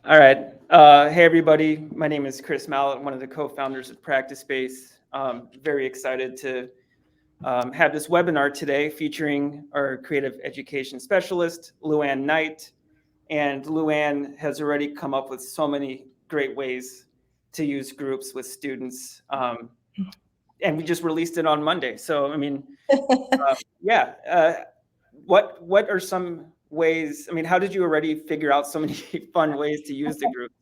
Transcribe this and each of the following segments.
All right. Hey, everybody. My name is Chris Mallett, one of the co-founders of Practice Space. Very excited to have this webinar today featuring our creative education specialist, Luann Knight. And Luann has already come up with so many great ways to use groups with students. And we just released it on Monday. So, I mean, yeah. What are some ways? I mean, how did you already figure out so many fun ways to use the groups?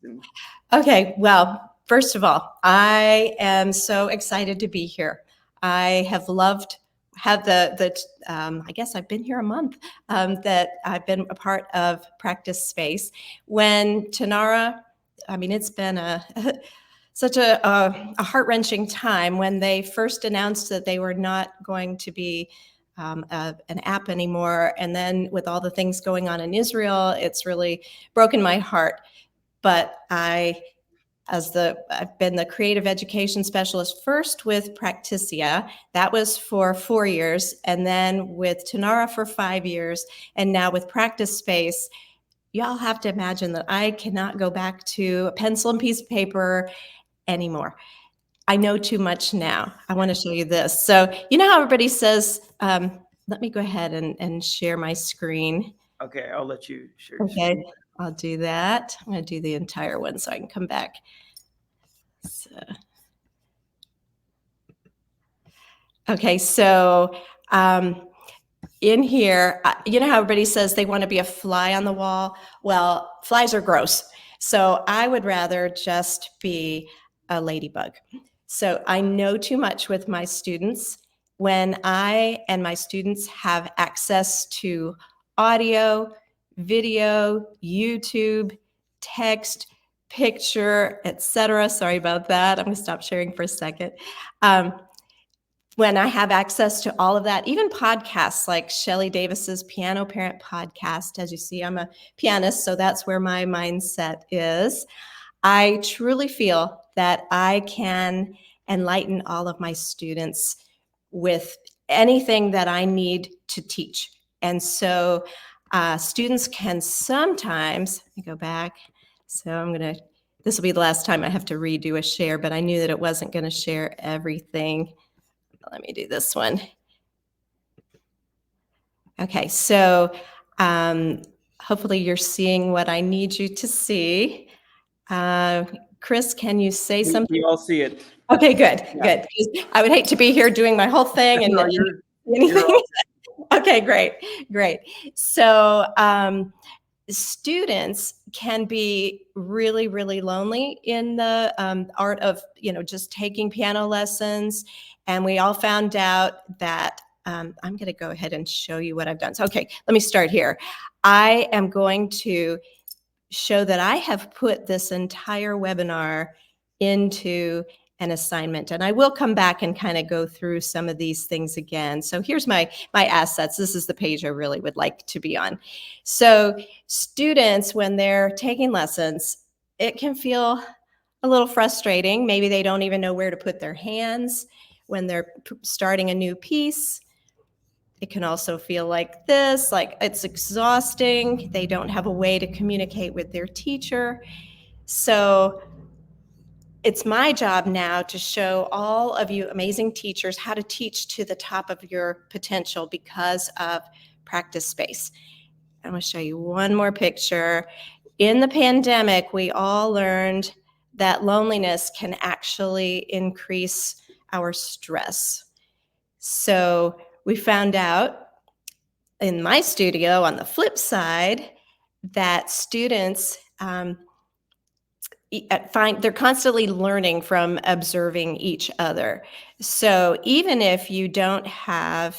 Okay, well, first of all, I am so excited to be here. I have loved have the I guess I've been here a month that I've been a part of Practice Space. When Tanara, I mean, it's been such a heart-wrenching time when they first announced that they were not going to be an app anymore. And then with all the things going on in Israel, it's really broken my heart. But I've been the creative education specialist first with Practicia. That was for 4 years, and then with Tanara for 5 years, and now with Practice Space. Y'all have to imagine that I cannot go back to a pencil and piece of paper anymore. I know too much now. I want to show you this. So you know how everybody says, let me go ahead and share my screen. Okay, I'll let you share. Okay, I'll do that. I'm going to do the entire one so I can come back. So, okay, so in here, you know how everybody says they want to be a fly on the wall? Well, flies are gross. So I would rather just be a ladybug. So I know too much with my students. When I and my students have access to audio, video, YouTube, text, picture, etc. Sorry about that. I'm going to stop sharing for a second. When I have access to all of that, even podcasts like Shelley Davis's Piano Parent podcast, as you see, I'm a pianist, so that's where my mindset is. I truly feel that I can enlighten all of my students with anything that I need to teach. And so students can sometimes, let me go back. So this will be the last time I have to redo a share, but I knew that it wasn't going to share everything. Let me do this one. Okay, so hopefully you're seeing what I need you to see. Chris, can you say something? We all see it. Okay, good, yeah. Good. I would hate to be here doing my whole thing and no, anything. Okay, great. So students can be really, really lonely in the art of, just taking piano lessons. And we all found out that I'm going to go ahead and show you what I've done. So, okay, let me start here. I am going to show that I have put this entire webinar into an assignment, and I will come back and kind of go through some of these things again. So here's my assets. This is the page I really would like to be on. So students, when they're taking lessons, it can feel a little frustrating. Maybe they don't even know where to put their hands when they're starting a new piece. It can also feel like this, like it's exhausting. They don't have a way to communicate with their teacher. So it's my job now to show all of you amazing teachers how to teach to the top of your potential because of Practice Space. I'm going to show you one more picture. In the pandemic, we all learned that loneliness can actually increase our stress. So we found out in my studio on the flip side that students they're constantly learning from observing each other. So even if you don't have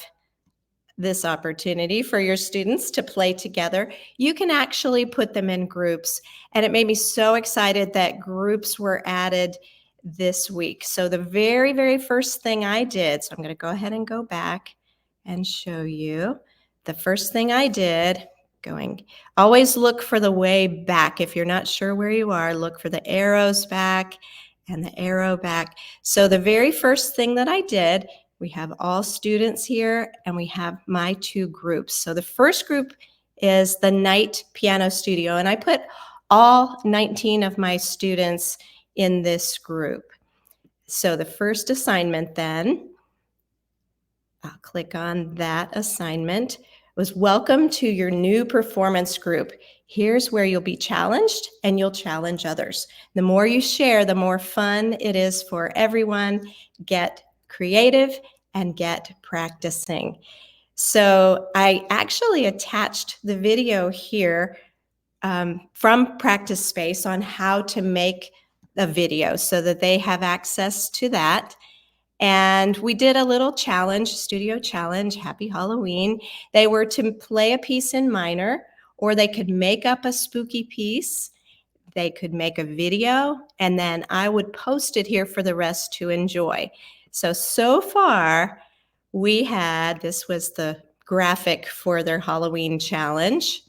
this opportunity for your students to play together, you can actually put them in groups. And it made me so excited that groups were added this week. So the very, very first thing I did, so I'm going to go ahead and go back and show you. The first thing I did, always look for the way back. If you're not sure where you are, look for the arrows back and the arrow back. So the very first thing that I did, we have all students here and we have my two groups. So the first group is the Knight Piano Studio, and I put all 19 of my students in this group. So the first assignment then, I'll click on that assignment, was welcome to your new performance group. Here's where you'll be challenged and you'll challenge others. The more you share, the more fun it is for everyone. Get creative and get practicing. So I actually attached the video here from Practice Space on how to make a video so that they have access to that. And we did a little challenge, studio challenge, Happy Halloween. They were to play a piece in minor, or they could make up a spooky piece. They could make a video, and then I would post it here for the rest to enjoy. So far, we had, this was the graphic for their Halloween challenge.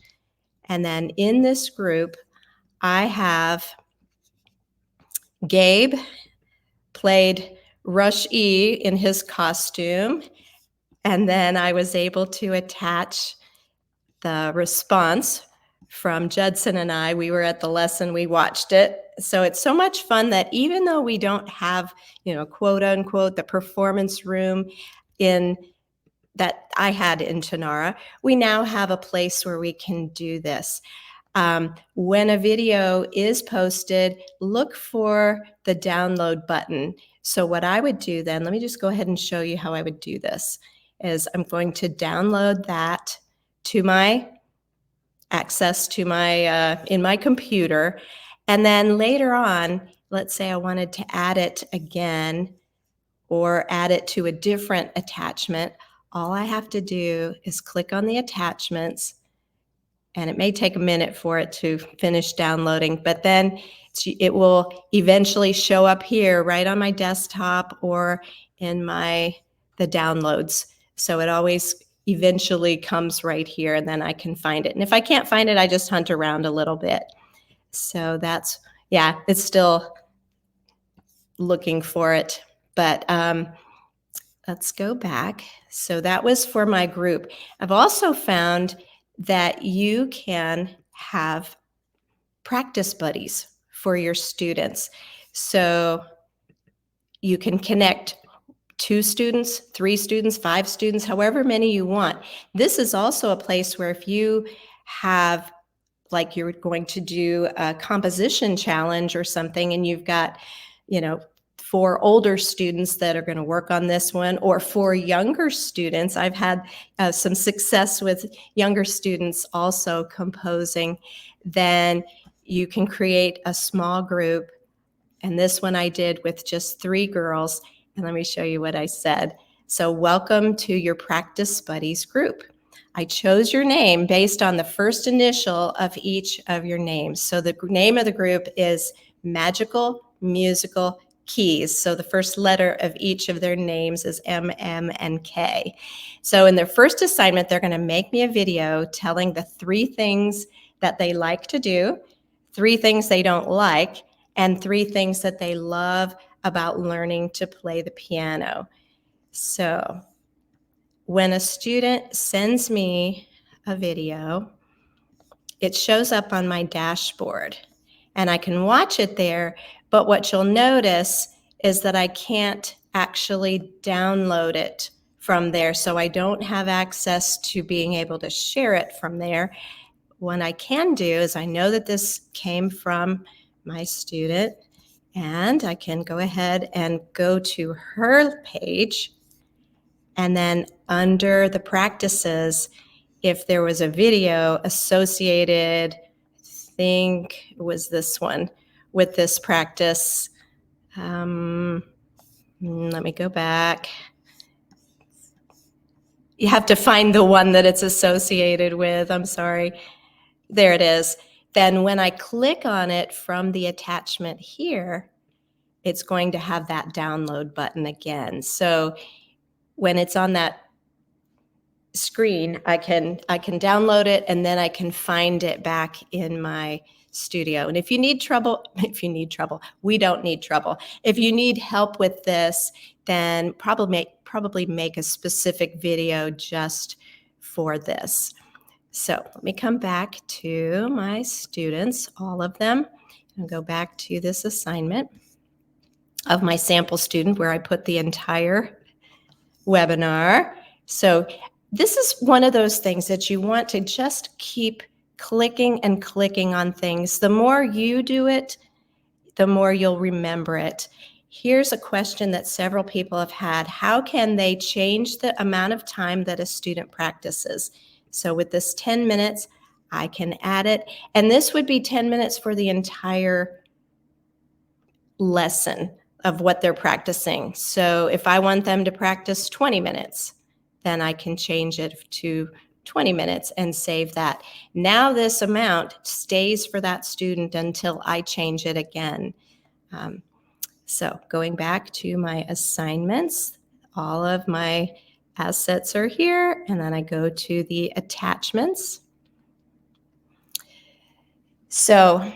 And then in this group, I have Gabe played Rush E in his costume. And then I was able to attach the response from Judson and I. We were at the lesson, we watched it. So it's so much fun that even though we don't have, quote unquote, the performance room in that I had in Tonara, we now have a place where we can do this. When a video is posted, look for the download button. So what I would do then, let me just go ahead and show you how I would do this, is I'm going to download that to my access to my, in my computer. And then later on, let's say I wanted to add it again or add it to a different attachment. All I have to do is click on the attachments, and it may take a minute for it to finish downloading, but then it will eventually show up here right on my desktop or in the downloads. So it always eventually comes right here, and then I can find it. And if I can't find it, I just hunt around a little bit. So that's, yeah, it's still looking for it, but let's go back. So that was for my group. I've also found that you can have practice buddies for your students. So you can connect 2 students, 3 students, 5 students, however many you want. This is also a place where if you have, like you're going to do a composition challenge or something, and you've got, 4 older students that are going to work on this one, or 4 younger students. I've had some success with younger students also composing. Then you can create a small group. And this one I did with just 3 girls. And let me show you what I said. So welcome to your Practice Buddies group. I chose your name based on the first initial of each of your names. So the name of the group is Magical Musical Keys. So the first letter of each of their names is M, M, and K. So in their first assignment, they're going to make me a video telling the 3 things that they like to do, 3 things they don't like, and 3 things that they love about learning to play the piano. So when a student sends me a video, it shows up on my dashboard and I can watch it there. But what you'll notice is that I can't actually download it from there. So I don't have access to being able to share it from there. What I can do is I know that this came from my student, and I can go ahead and go to her page. And then under the practices, if there was a video associated, I think it was this one, with this practice. Let me go back. You have to find the one that it's associated with. I'm sorry. There it is. Then when I click on it from the attachment here, it's going to have that download button again. So when it's on that screen, I can download it, and then I can find it back in my studio. And if you need trouble, we don't need trouble. If you need help with this, then probably make a specific video just for this. So let me come back to my students, all of them, and go back to this assignment of my sample student where I put the entire webinar. So this is one of those things that you want to just keep clicking and clicking on things. The more you do it, the more you'll remember it. Here's a question that several people have had. How can they change the amount of time that a student practices? So with this 10 minutes, I can add it. And this would be 10 minutes for the entire lesson of what they're practicing. So if I want them to practice 20 minutes, then I can change it to 20 minutes and save that. Now this amount stays for that student until I change it again. So going back to my assignments, all of my assets are here, and then I go to the attachments. So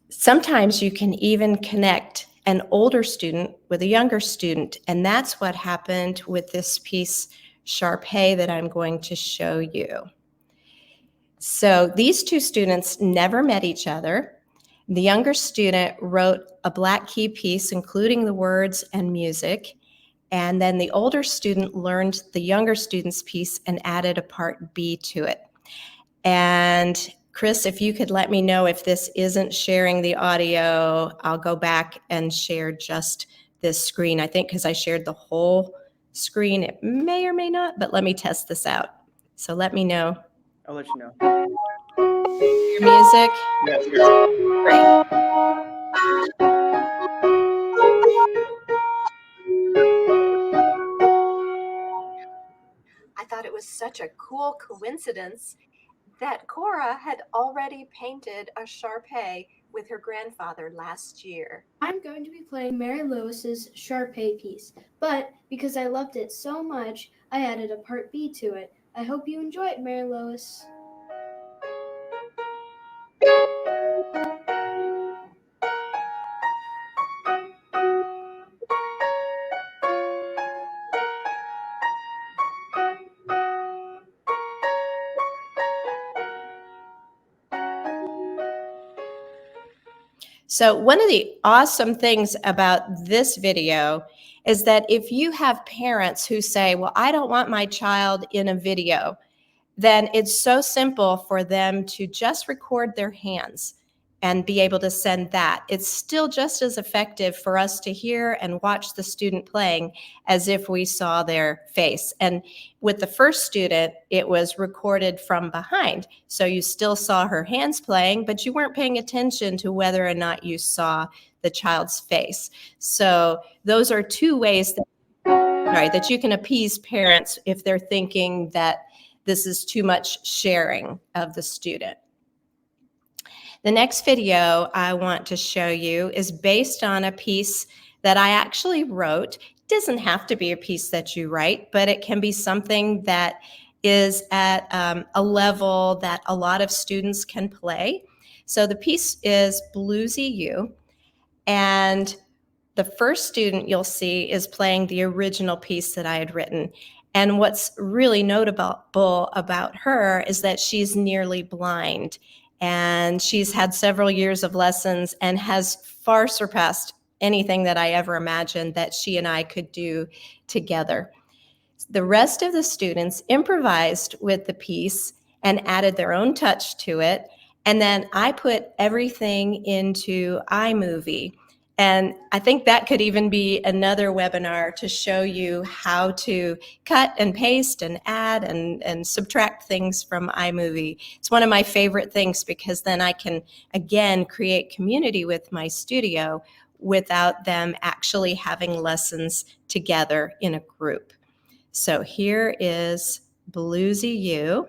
sometimes you can even connect an older student with a younger student, and that's what happened with this piece, Shar-Pei, that I'm going to show you. So these two students never met each other. The younger student wrote a Black Key piece, including the words and music, and then the older student learned the younger student's piece and added a part B to it. And Chris, if you could let me know if this isn't sharing the audio, I'll go back and share just this screen. I think because I shared the whole screen, it may or may not, but let me test this out. So let me know. I'll let you know. Your music? Yes. Great. I thought it was such a cool coincidence that Cora had already painted a Shar-Pei with her grandfather last year. I'm going to be playing Mary Lewis's Shar-Pei piece, but because I loved it so much, I added a part B to it. I hope you enjoy it, Mary Lewis. So one of the awesome things about this video is that if you have parents who say, well, I don't want my child in a video, then it's so simple for them to just record their hands and be able to send that. It's still just as effective for us to hear and watch the student playing as if we saw their face. And with the first student, it was recorded from behind. So you still saw her hands playing, but you weren't paying attention to whether or not you saw the child's face. So those are two ways that you can appease parents if they're thinking that this is too much sharing of the student. The next video I want to show you is based on a piece that I actually wrote. It doesn't have to be a piece that you write, but it can be something that is at a level that a lot of students can play. So the piece is Bluesy You, and the first student you'll see is playing the original piece that I had written. And what's really notable about her is that she's nearly blind, and she's had several years of lessons and has far surpassed anything that I ever imagined that she and I could do together. The rest of the students improvised with the piece and added their own touch to it. And then I put everything into iMovie. And I think that could even be another webinar to show you how to cut and paste and add and subtract things from iMovie. It's one of my favorite things because then I can, again, create community with my studio without them actually having lessons together in a group. So here is Bluesy You.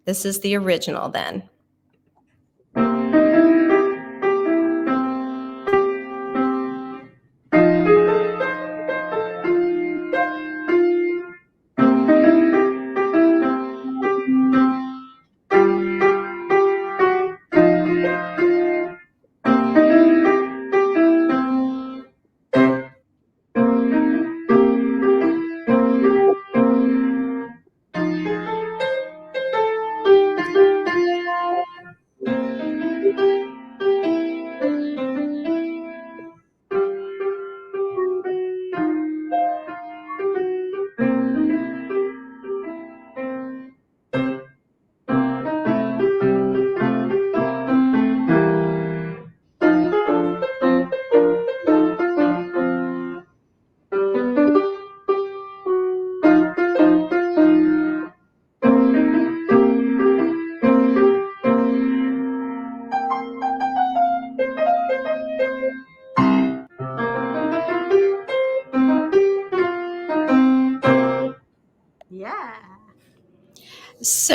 This is the original then.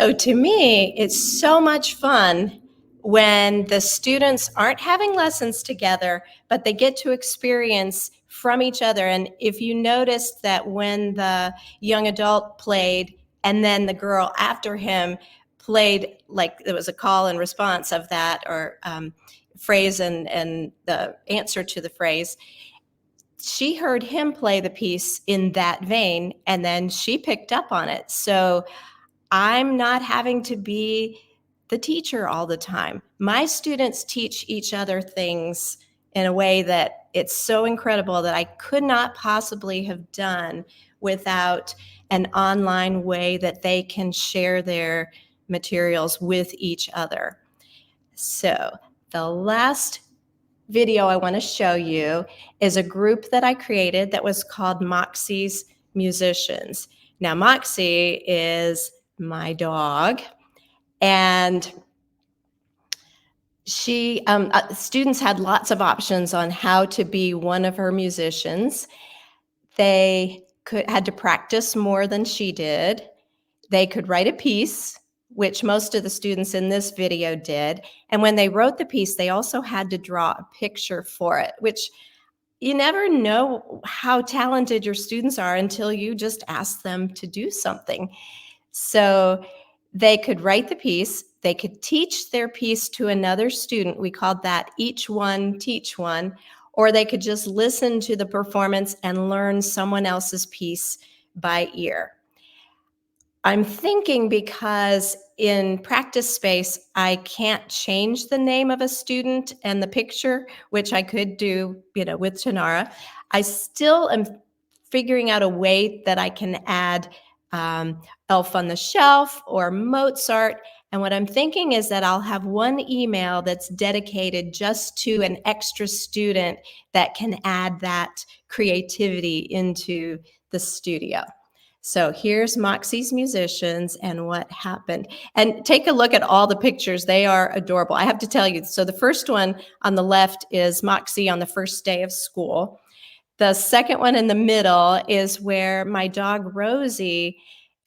So to me, it's so much fun when the students aren't having lessons together, but they get to experience from each other. And if you noticed that when the young adult played and then the girl after him played, like it was a call and response of that, or phrase and the answer to the phrase, she heard him play the piece in that vein, and then she picked up on it. So I'm not having to be the teacher all the time. My students teach each other things in a way that it's so incredible that I could not possibly have done without an online way that they can share their materials with each other. So the last video I want to show you is a group that I created that was called Moxie's Musicians. Now, Moxie is my dog, and she students had lots of options on how to be one of her musicians. They had to practice more than she did. They could write a piece, which most of the students in this video did. And when they wrote the piece, they also had to draw a picture for it, which you never know how talented your students are until you just ask them to do something. So they could write the piece, they could teach their piece to another student. We called that each one, teach one, or they could just listen to the performance and learn someone else's piece by ear. I'm thinking because in practice space, I can't change the name of a student and the picture, which I could do, with Tanara. I still am figuring out a way that I can add Elf on the Shelf or Mozart. And what I'm thinking is that I'll have one email that's dedicated just to an extra student that can add that creativity into the studio. So here's Moxie's Musicians and what happened. And take a look at all the pictures. They are adorable. I have to tell you, so the first one on the left is Moxie on the first day of school. The second one in the middle is where my dog Rosie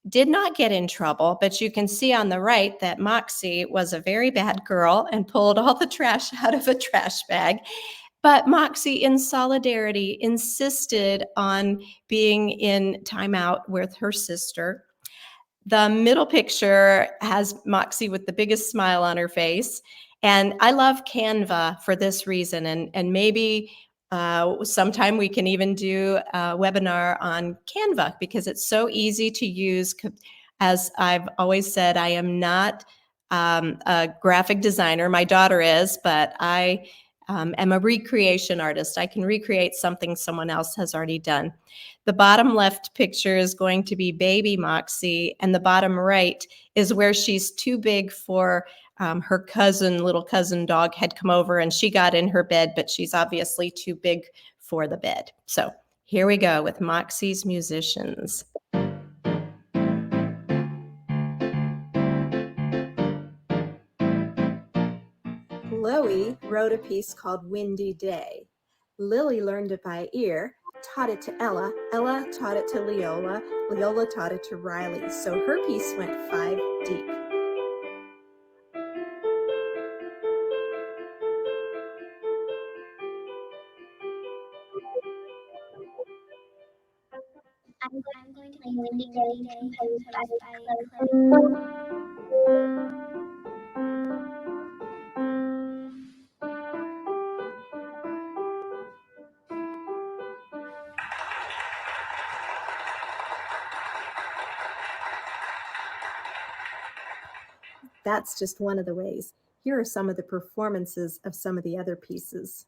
did not get in trouble, but you can see on the right that Moxie was a very bad girl and pulled all the trash out of a trash bag. But Moxie, in solidarity, insisted on being in timeout with her sister. The middle picture has Moxie with the biggest smile on her face. And I love Canva for this reason. And maybe sometime we can even do a webinar on Canva because it's so easy to use. As I've always said, I am not a graphic designer. My daughter is, but I am a recreation artist. I can recreate something someone else has already done. The bottom left picture is going to be baby Moxie, and the bottom right is where she's too big for her little cousin dog had come over and she got in her bed, but she's obviously too big for the bed. So here we go with Moxie's Musicians. Chloe wrote a piece called Windy Day. Lily learned it by ear, taught it to Ella, Ella taught it to Leola, Leola taught it to Riley. So her piece went 5 deep. I'm going to play Windy Day composed by Chloe. That's just one of the ways. Here are some of the performances of some of the other pieces.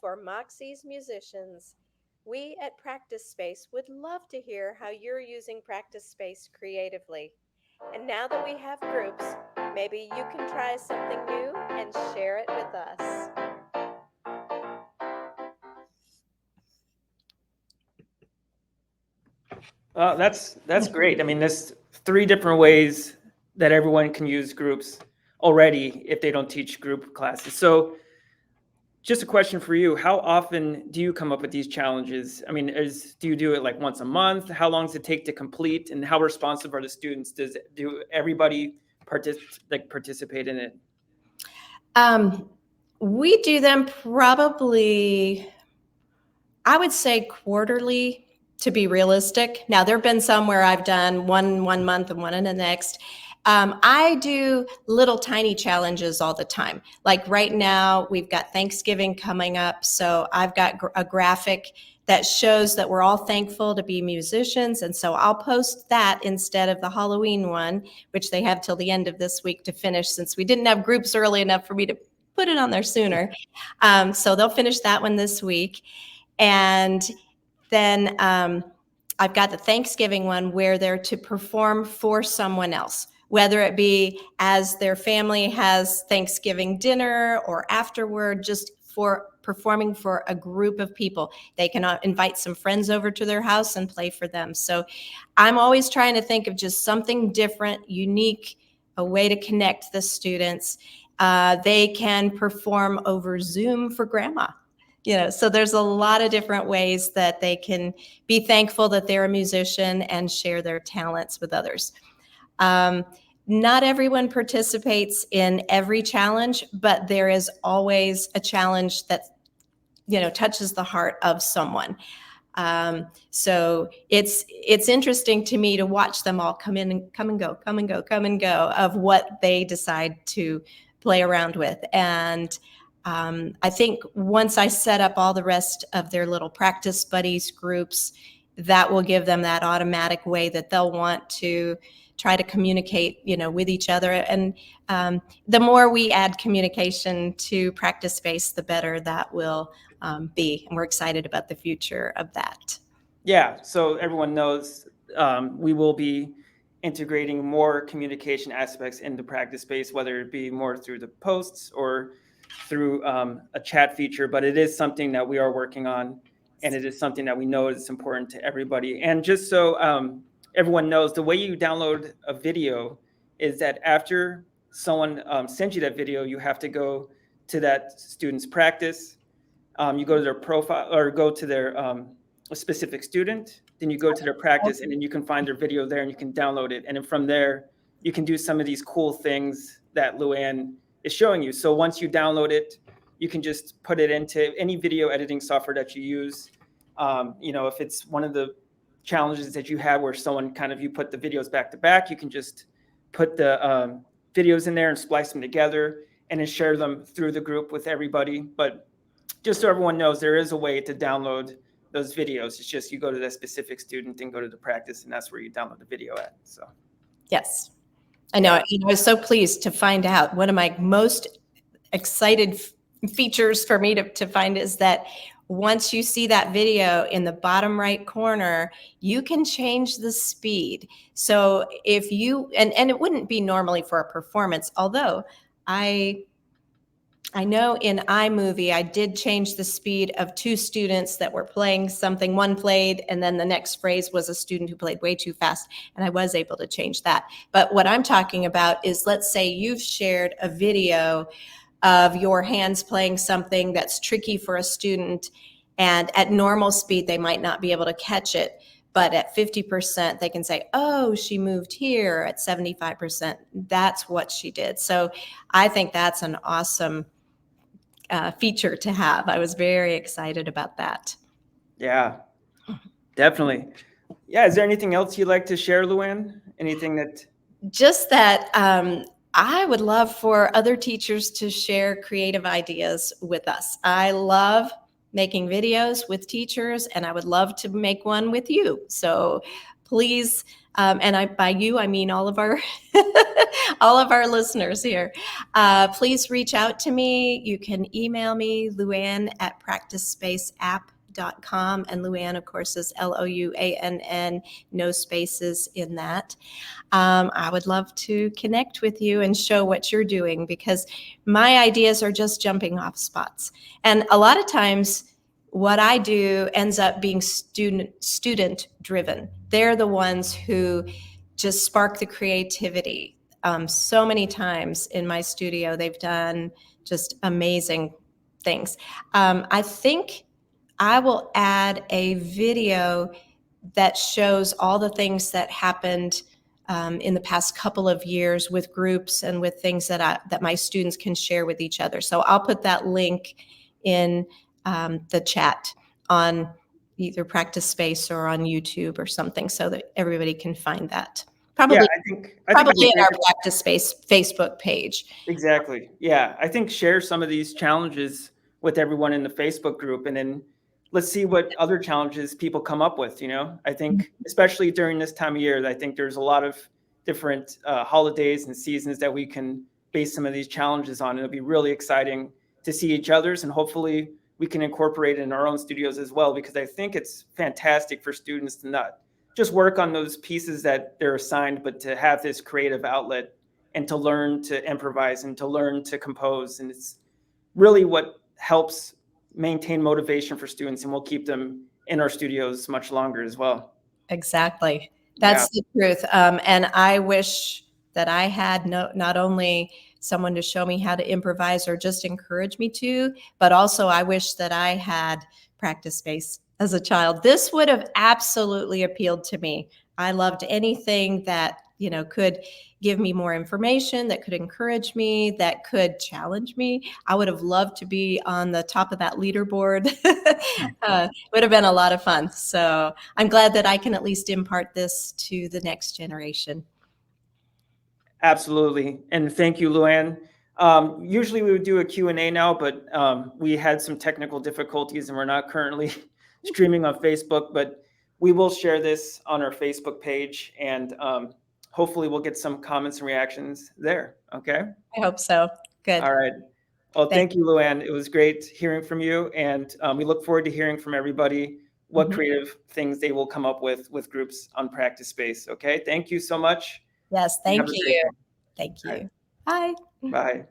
for Moxie's musicians. We at Practice Space would love to hear how you're using Practice Space creatively. And now that we have groups, maybe you can try something new and share it with us. That's great. I mean, there's 3 different ways that everyone can use groups already if they don't teach group classes. So just a question for you. How often do you come up with these challenges? I mean, do you do it like once a month? How long does it take to complete? And how responsive are the students? Do everybody participate in it? We do them probably, I would say quarterly, to be realistic. Now, there have been some where I've done one month and one in the next. I do little tiny challenges all the time. Like right now, we've got Thanksgiving coming up. So I've got a graphic that shows that we're all thankful to be musicians. And so I'll post that instead of the Halloween one, which they have till the end of this week to finish, since we didn't have groups early enough for me to put it on there sooner. So they'll finish that one this week. And then I've got the Thanksgiving one where they're to perform for someone else, whether it be as their family has Thanksgiving dinner or afterward, just for performing for a group of people. They can invite some friends over to their house and play for them. So I'm always trying to think of just something different, unique, a way to connect the students. They can perform over Zoom for grandma. So there's a lot of different ways that they can be thankful that they're a musician and share their talents with others. Not everyone participates in every challenge, but there is always a challenge that, touches the heart of someone. So it's interesting to me to watch them all come and go of what they decide to play around with. And I think once I set up all the rest of their little practice buddies groups, that will give them that automatic way that they'll want to try to communicate, with each other. And the more we add communication to Practice Space, the better that will be. And we're excited about the future of that. Yeah, so everyone knows we will be integrating more communication aspects into Practice Space, whether it be more through the posts or through a chat feature, but it is something that we are working on, and it is something that we know is important to everybody. And just so everyone knows, the way you download a video is that after someone sends you that video, you have to go to that student's practice. You go to their profile or go to their a specific student, then you go to their practice, and then you can find their video there and you can download it. And then from there, you can do some of these cool things that Luann is showing you. So once you download it, you can just put it into any video editing software that you use. If it's one of the challenges that you have where you put the videos back to back, you can just put the videos in there and splice them together and then share them through the group with everybody. But just so everyone knows, there is a way to download those videos. It's just you go to that specific student and go to the practice, and that's where you download the video at. So yes. I know. I was so pleased to find out. One of my most excited features for me to find is that once you see that video in the bottom right corner, you can change the speed. So if you, and it wouldn't be normally for a performance, although I know in iMovie, I did change the speed of 2 students that were playing something. One played, and then the next phrase was a student who played way too fast, and I was able to change that. But what I'm talking about is, let's say you've shared a video of your hands playing something that's tricky for a student, and at normal speed, they might not be able to catch it. But at 50%, they can say, oh, she moved here. At 75%, that's what she did. So I think that's an awesome feature to have. I was very excited about that. yeah, definitely. Yeah, is there anything else you'd like to share, Luann? Anything that? Just that I would love for other teachers to share creative ideas with us. I love making videos with teachers, and I would love to make one with you. So please, and by you, I mean all of our all of our listeners here. Please reach out to me. You can email me, luann@practicespaceapp.com. And Luann, of course, is Louann, no spaces in that. I would love to connect with you and show what you're doing, because my ideas are just jumping off spots. And a lot of times, what I do ends up being student driven. They're the ones who just spark the creativity. So many times in my studio, they've done just amazing things. I think I will add a video that shows all the things that happened in the past couple of years with groups and with things that my students can share with each other. So I'll put that link in the chat on either Practice Space or on YouTube or something, so that everybody can find that. Probably, Yeah, I think in our Practice Space Facebook page. exactly. Yeah, I think share some of these challenges with everyone in the Facebook group, and then let's see what other challenges people come up with. I think especially during this time of year, I think there's a lot of different holidays and seasons that we can base some of these challenges on. It'll be really exciting to see each other's, and hopefully we can incorporate it in our own studios as well, because I think it's fantastic for students to not just work on those pieces that they're assigned, but to have this creative outlet and to learn to improvise and to learn to compose. And it's really what helps maintain motivation for students, and we'll keep them in our studios much longer as well. Exactly. That's the truth. And I wish that I had not only someone to show me how to improvise or just encourage me to, but also I wish that I had Practice Space as a child. This would have absolutely appealed to me. I loved anything that, could give me more information, that could encourage me, that could challenge me. I would have loved to be on the top of that leaderboard. Would have been a lot of fun. So I'm glad that I can at least impart this to the next generation. Absolutely. And thank you, Luann. Usually we would do a Q&A now, but we had some technical difficulties and we're not currently streaming on Facebook, but we will share this on our Facebook page, and hopefully we'll get some comments and reactions there. Okay. I hope so. Good. All right. Well, thank you, Luann. It was great hearing from you. And we look forward to hearing from everybody what creative things they will come up with groups on Practice Space. Okay. Thank you so much. Yes. Thank you. Thank you. Right. Bye. Bye.